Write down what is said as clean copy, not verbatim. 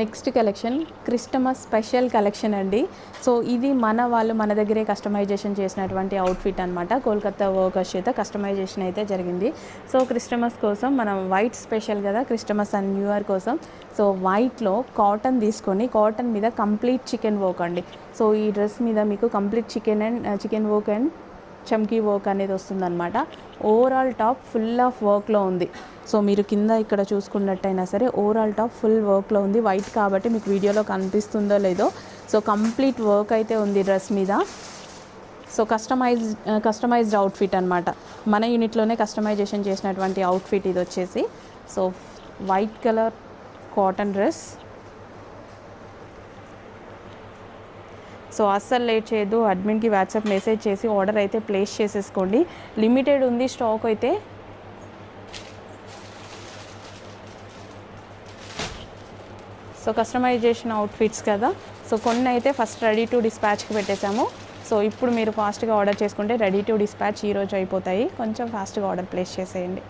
Next collection Christmas special collection అండి. So ఇది మన దగ్గరే కస్టమైజేషన్ చేసినటువంటి అవుట్ఫిట్ అనమాట. కోల్కతా వర్కర్స్ చేత కస్టమైజేషన్ అయితే జరిగింది. సో క్రిస్టమస్ కోసం మనం వైట్ స్పెషల్ కదా, క్రిస్టమస్ అండ్ న్యూ ఇయర్ కోసం. సో వైట్లో కాటన్ తీసుకొని కాటన్ మీద కంప్లీట్ చికెన్ వర్క్ అండి. సో ఈ డ్రెస్ మీద మీకు complete chikan work and chamki work అనేది వస్తుందన్నమాట. ఓవరాల్ టాప్ ఫుల్ ఆఫ్ వర్క్లో ఉంది. సో మీరు కింద ఇక్కడ చూసుకున్నట్టయినా సరే ఓవరాల్ టాప్ ఫుల్ వర్క్లో ఉంది. వైట్ కాబట్టి మీకు వీడియోలో కనిపిస్తుందో లేదో. సో కంప్లీట్ వర్క్ అయితే ఉంది డ్రెస్ మీద. సో కస్టమైజ్డ్ అవుట్ఫిట్ అనమాట. మన యూనిట్లోనే కస్టమైజేషన్ చేసినటువంటి అవుట్ఫిట్ ఇది వచ్చేసి. So white colour cotton dress. So అస్సలు లేట్ చేయొద్దు, అడ్మిన్కి వాట్సాప్ మెసేజ్ చేసి ఆర్డర్ అయితే ప్లేస్ చేసేసుకోండి. లిమిటెడ్ ఉంది స్టాక్ అయితే. సో కస్టమైజేషన్ అవుట్ఫిట్స్ కదా, సో కొన్ని అయితే ఫస్ట్ రెడీ టు డిస్పాచ్కి పెట్టేశాము. సో ఇప్పుడు మీరు ఫాస్ట్గా ఆర్డర్ చేసుకుంటే రెడీ టు డిస్పాచ్ ఈరోజు అయిపోతాయి. కొంచెం ఫాస్ట్గా ఆర్డర్ ప్లేస్ చేసేయండి.